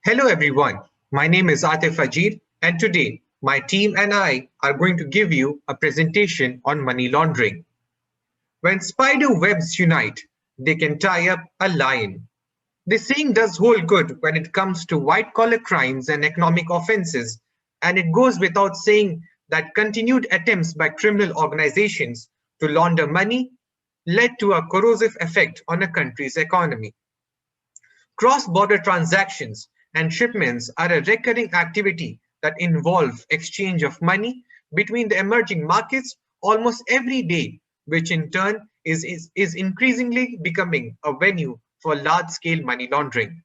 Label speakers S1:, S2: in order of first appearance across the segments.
S1: Hello everyone, my name is Atif Ajir and today my team and I are going to give you a presentation on money laundering. When spider webs unite, they can tie up a lion. This saying does hold good when it comes to white collar crimes and economic offenses, and it goes without saying that continued attempts by criminal organizations to launder money led to a corrosive effect on a country's economy. Cross-border transactions and shipments are a recurring activity that involve exchange of money between the emerging markets almost every day, which in turn is increasingly becoming a venue for large-scale money laundering.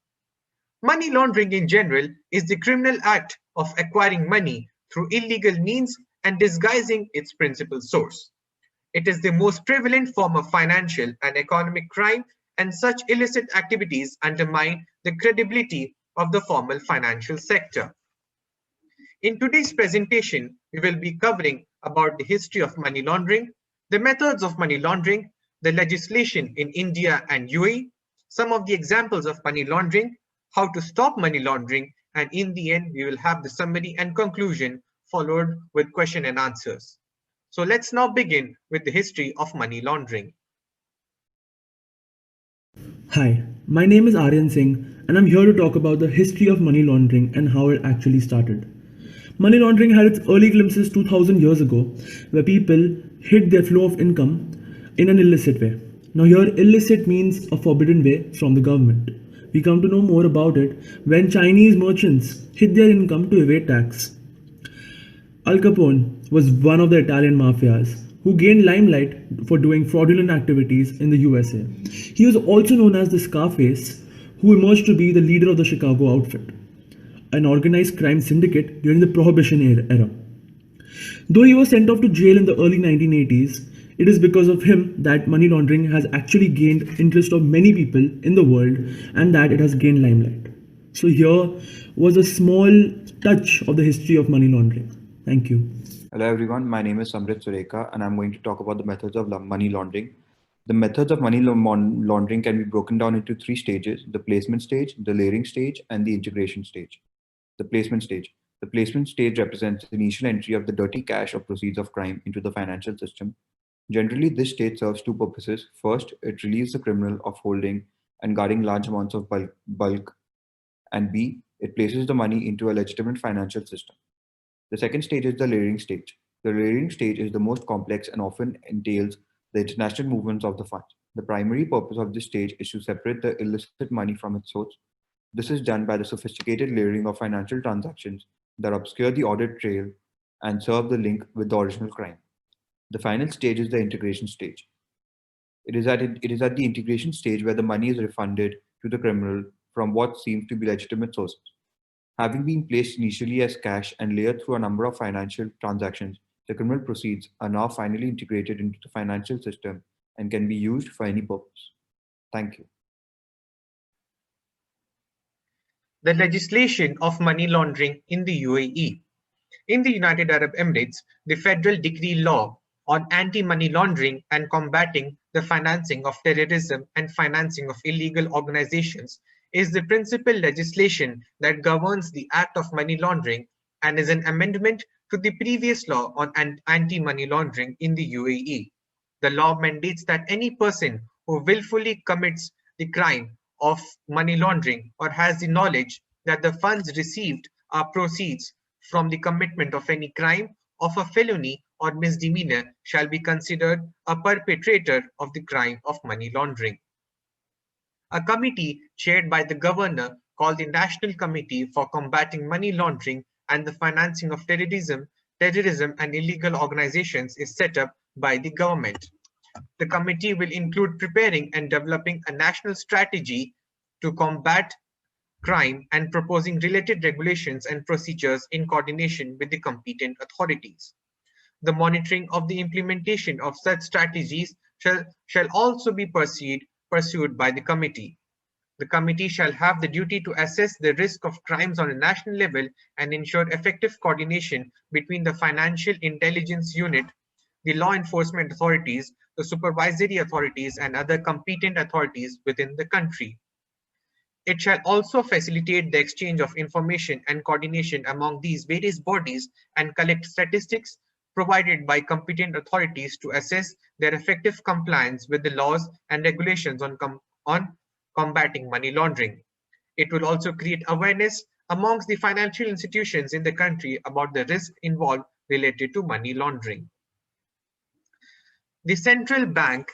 S1: Money laundering in general is the criminal act of acquiring money through illegal means and disguising its principal source. It is the most prevalent form of financial and economic crime, and such illicit activities undermine the credibility of the formal financial sector. In today's presentation, we will be covering about the history of money laundering, the methods of money laundering, the legislation in India and UAE, some of the examples of money laundering, how to stop money laundering, and in the end, we will have the summary and conclusion followed with question and answers. So let's now begin with the history of money laundering.
S2: Hi, my name is Aryan Singh, and I'm here to talk about the history of money laundering and how it actually started. Money laundering had its early glimpses 2000 years ago, where people hid their flow of income in an illicit way. Now, here, illicit means a forbidden way from the government. We come to know more about it when Chinese merchants hid their income to evade tax. Al Capone was one of the Italian mafias who gained limelight for doing fraudulent activities in the USA. He was also known as the Scarface, who emerged to be the leader of the Chicago Outfit, an organized crime syndicate during the Prohibition era. Though he was sent off to jail in the early 1980s, it is because of him that money laundering has actually gained interest of many people in the world and that it has gained limelight. So here was a small touch of the history of money laundering. Thank you.
S3: Hello everyone, my name is Samrit Sureka and I'm going to talk about the methods of money laundering. The methods of money laundering can be broken down into three stages: the placement stage, the layering stage, and the integration stage. The placement stage. The placement stage represents the initial entry of the dirty cash or proceeds of crime into the financial system. Generally, this stage serves two purposes. First, it relieves the criminal of holding and guarding large amounts of bulk, and B, it places the money into a legitimate financial system. The second stage is the layering stage. The layering stage is the most complex and often entails the international movements of the funds. The primary purpose of this stage is to separate the illicit money from its source. This is done by the sophisticated layering of financial transactions that obscure the audit trail and serve the link with the original crime. The final stage is the integration stage. It is at the integration stage where the money is refunded to the criminal from what seems to be legitimate sources. Having been placed initially as cash and layered through a number of financial transactions, the criminal proceeds are now finally integrated into the financial system and can be used for any purpose. Thank you.
S1: The legislation of money laundering in the UAE. In the United Arab Emirates, the federal decree law on anti-money laundering and combating the financing of terrorism and financing of illegal organizations is the principal legislation that governs the act of money laundering and is an amendment to the previous law on anti-money laundering in the UAE. The law mandates that any person who willfully commits the crime of money laundering or has the knowledge that the funds received are proceeds from the commitment of any crime of a felony or misdemeanor shall be considered a perpetrator of the crime of money laundering. A committee chaired by the governor called the National Committee for Combating Money Laundering and the Financing of Terrorism and Illegal Organizations is set up by the government. The committee will include preparing and developing a national strategy to combat crime and proposing related regulations and procedures in coordination with the competent authorities. The monitoring of the implementation of such strategies shall also be pursued by the committee. The committee shall have the duty to assess the risk of crimes on a national level and ensure effective coordination between the Financial Intelligence Unit, the law enforcement authorities, the supervisory authorities, and other competent authorities within the country. It shall also facilitate the exchange of information and coordination among these various bodies and collect statistics provided by competent authorities to assess their effective compliance with the laws and regulations on combating money laundering. It will also create awareness amongst the financial institutions in the country about the risk involved related to money laundering. The central bank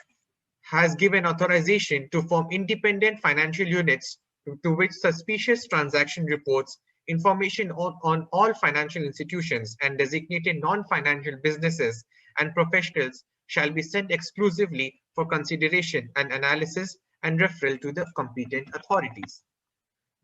S1: has given authorization to form independent financial units to which suspicious transaction reports, information on all financial institutions and designated non-financial businesses and professionals shall be sent exclusively for consideration and analysis and referral to the competent authorities.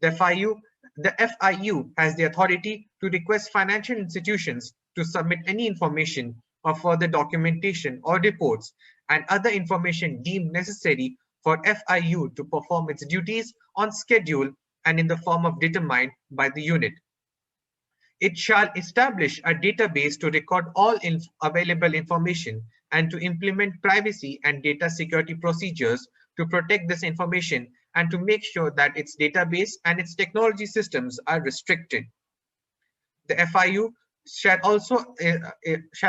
S1: The FIU has the authority to request financial institutions to submit any information or further documentation or reports and other information deemed necessary for FIU to perform its duties on schedule and in the form of determined by the unit. It shall establish a database to record all available information and to implement privacy and data security procedures to protect this information and to make sure that its database and its technology systems are restricted. The FIU shall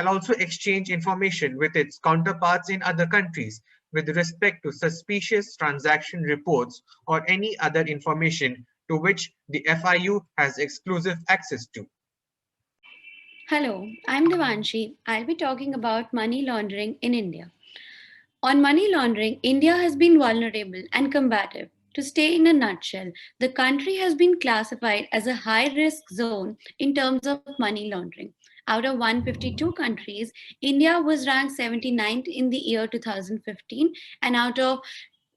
S1: also exchange information with its counterparts in other countries with respect to suspicious transaction reports or any other information to which the FIU has exclusive access to.
S4: Hello, I'm Devanshi. I'll be talking about money laundering in India. On money laundering, India has been vulnerable and combative. To stay in a nutshell, the country has been classified as a high-risk zone in terms of money laundering. Out of 152 countries, India was ranked 79th in the year 2015, and out of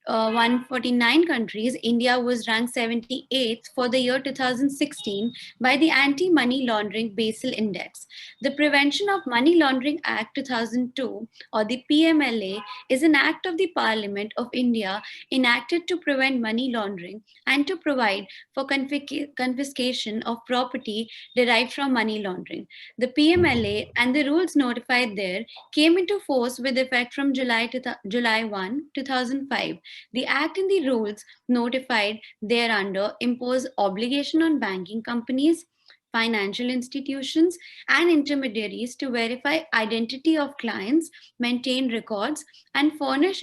S4: 149 countries, India was ranked 78th for the year 2016 by the Anti-Money Laundering Basel Index. The Prevention of Money Laundering Act 2002, or the PMLA, is an act of the Parliament of India enacted to prevent money laundering and to provide for confiscation of property derived from money laundering. The PMLA and the rules notified there came into force with effect from July 1, 2005. The Act and the rules notified thereunder impose obligation on banking companies, financial institutions, and intermediaries to verify identity of clients, maintain records, and furnish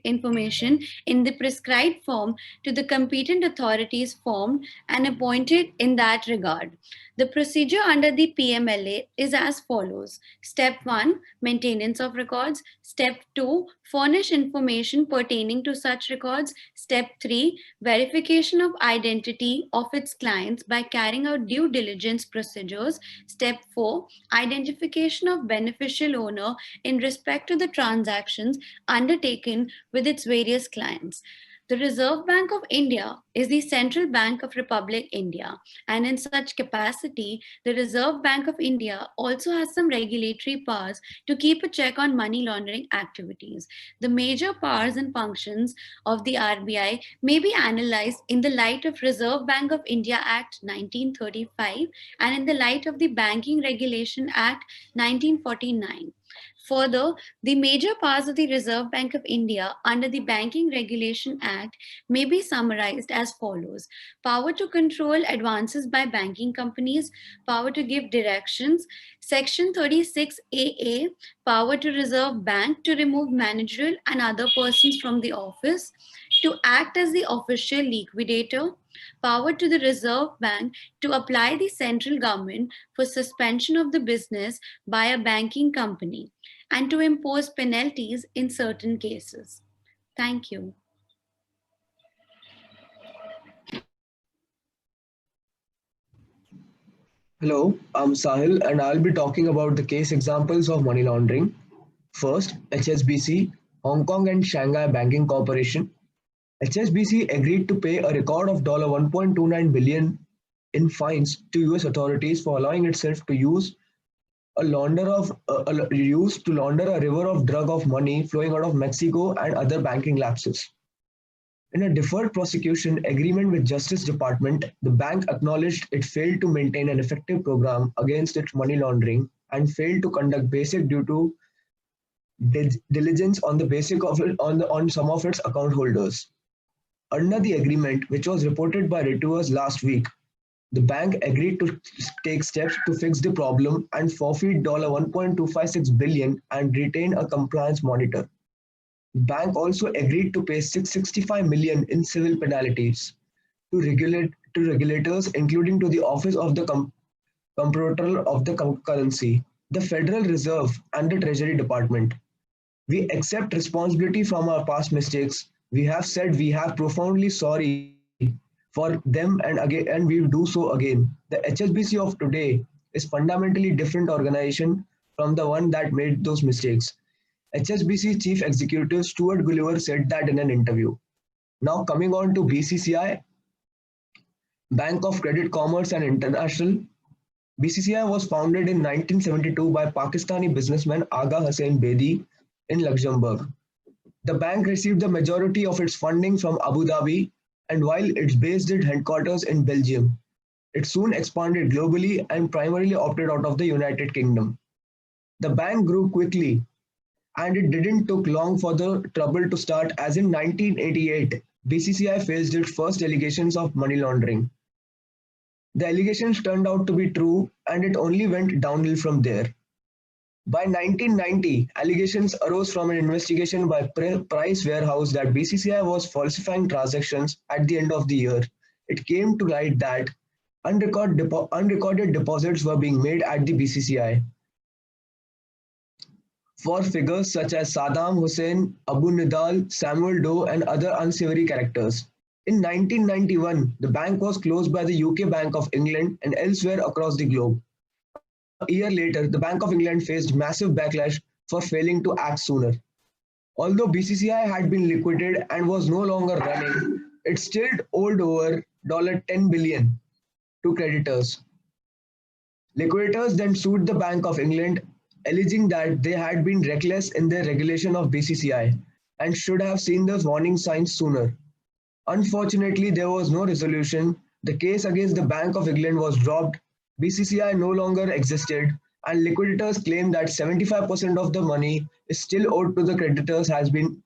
S4: information in the prescribed form to the competent authorities formed and appointed in that regard. The procedure under the PMLA is as follows. Step 1, maintenance of records. Step 2, furnish information pertaining to such records. Step 3, verification of identity of its clients by carrying out due diligence procedures. Step 4, identification of beneficial owner in respect to the transactions undertaken with its various clients. The Reserve Bank of India is the central bank of Republic India, and in such capacity, the Reserve Bank of India also has some regulatory powers to keep a check on money laundering activities. The major powers and functions of the RBI may be analyzed in the light of Reserve Bank of India Act 1935 and in the light of the Banking Regulation Act 1949. Further, the major powers of the Reserve Bank of India under the Banking Regulation Act may be summarized as follows. Power to control advances by banking companies, power to give directions, Section 36AA, power to Reserve Bank to remove managerial and other persons from the office, to act as the official liquidator, power to the Reserve Bank to apply the central government for suspension of the business by a banking company, and to impose penalties in certain cases. Thank you.
S5: Hello, I'm Sahil and I'll be talking about the case examples of money laundering. First, HSBC, Hong Kong and Shanghai Banking Corporation. HSBC agreed to pay a record of $1.29 billion in fines to US authorities for allowing itself to use a launder a river of drug of money flowing out of Mexico and other banking lapses. In a deferred prosecution agreement with Justice Department, the bank acknowledged it failed to maintain an effective program against its money laundering and failed to conduct basic due diligence on the basic of it on some of its account holders. Under the agreement, which was reported by reviewers last week, the bank agreed to take steps to fix the problem and forfeit $1.256 billion and retain a compliance monitor. The bank also agreed to pay $665 million in civil penalties to regulators, including to the Office of the Comptroller of the Currency, the Federal Reserve, and the Treasury Department. We accept responsibility from our past mistakes. We have said we have profoundly sorry for them and we will do so again. The HSBC of today is fundamentally different organization from the one that made those mistakes. HSBC Chief Executive Stuart Gulliver said that in an interview. Now coming on to BCCI, Bank of Credit Commerce and International. BCCI was founded in 1972 by Pakistani businessman Aga Hussain Bedi in Luxembourg. The bank received the majority of its funding from Abu Dhabi, and while it's based its headquarters in Belgium, it soon expanded globally and primarily operated out of the United Kingdom. The bank grew quickly, and it didn't take long for the trouble to start, as in 1988, BCCI faced its first allegations of money laundering. The allegations turned out to be true, and it only went downhill from there. By 1990, allegations arose from an investigation by Price Warehouse that BCCI was falsifying transactions at the end of the year. It came to light that unrecorded deposits were being made at the BCCI for figures such as Saddam Hussein, Abu Nidal, Samuel Doe, and other unsavory characters. In 1991, the bank was closed by the UK Bank of England and elsewhere across the globe. A year later, the Bank of England faced massive backlash for failing to act sooner. Although BCCI had been liquidated and was no longer running, it still owed over $10 billion to creditors. Liquidators then sued the Bank of England, alleging that they had been reckless in their regulation of BCCI and should have seen the warning signs sooner. Unfortunately, there was no resolution. The case against the Bank of England was dropped. BCCI no longer existed, and liquidators claim that 75% of the money is still owed to the creditors. 75%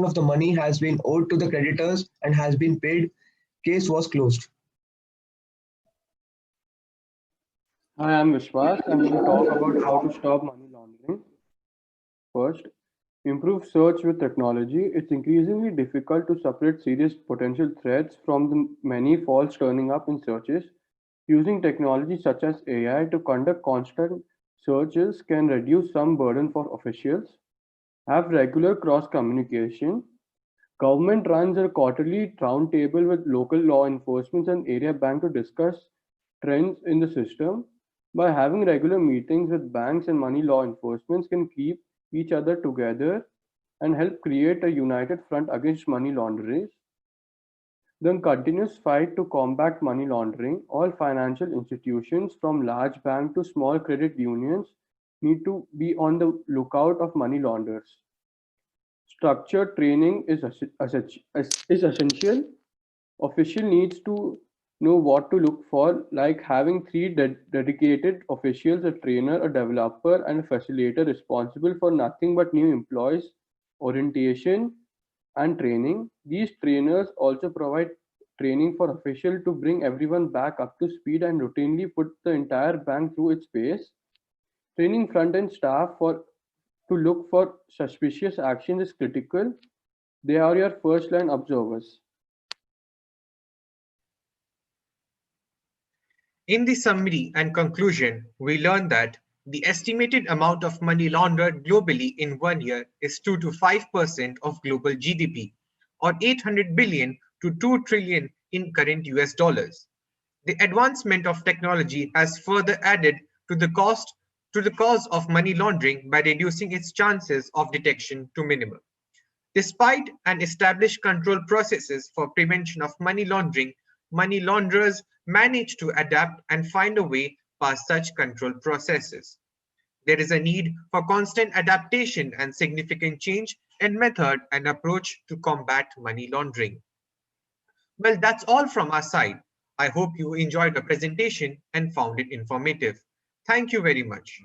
S5: of the money has been owed to the creditors and has been paid. Case was closed.
S6: Hi, I'm Vishwas. I'm going to talk about how to stop money laundering. First, improve search with technology. It's increasingly difficult to separate serious potential threats from the many false turning up in searches. Using technology such as AI to conduct constant searches can reduce some burden for officials. Have regular cross communication. Government runs a quarterly roundtable with local law enforcement and area bank to discuss trends in the system. By having regular meetings with banks and money law enforcement can keep each other together and help create a united front against money launderers. The continuous fight to combat money laundering, all financial institutions from large banks to small credit unions need to be on the lookout of money launderers. Structured training is essential. Official needs to know what to look for, like having three dedicated officials, a trainer, a developer, and a facilitator responsible for nothing but new employees, orientation, and training. These trainers also provide training for officials to bring everyone back up to speed and routinely put the entire bank through its pace. Training front-end staff to look for suspicious actions is critical. They are your first-line observers.
S1: In the summary and conclusion, we learned that the estimated amount of money laundered globally in 1 year is 2 to 5% of global GDP, or 800 billion to 2 trillion in current US dollars. The advancement of technology has further added to the cause of money laundering by reducing its chances of detection to minimum. Despite an established control processes for prevention of money launderers manage to adapt and find a way past such control processes. There is a need for constant adaptation and significant change in method and approach to combat money laundering. Well, that's all from our side. I hope you enjoyed the presentation and found it informative. Thank you very much.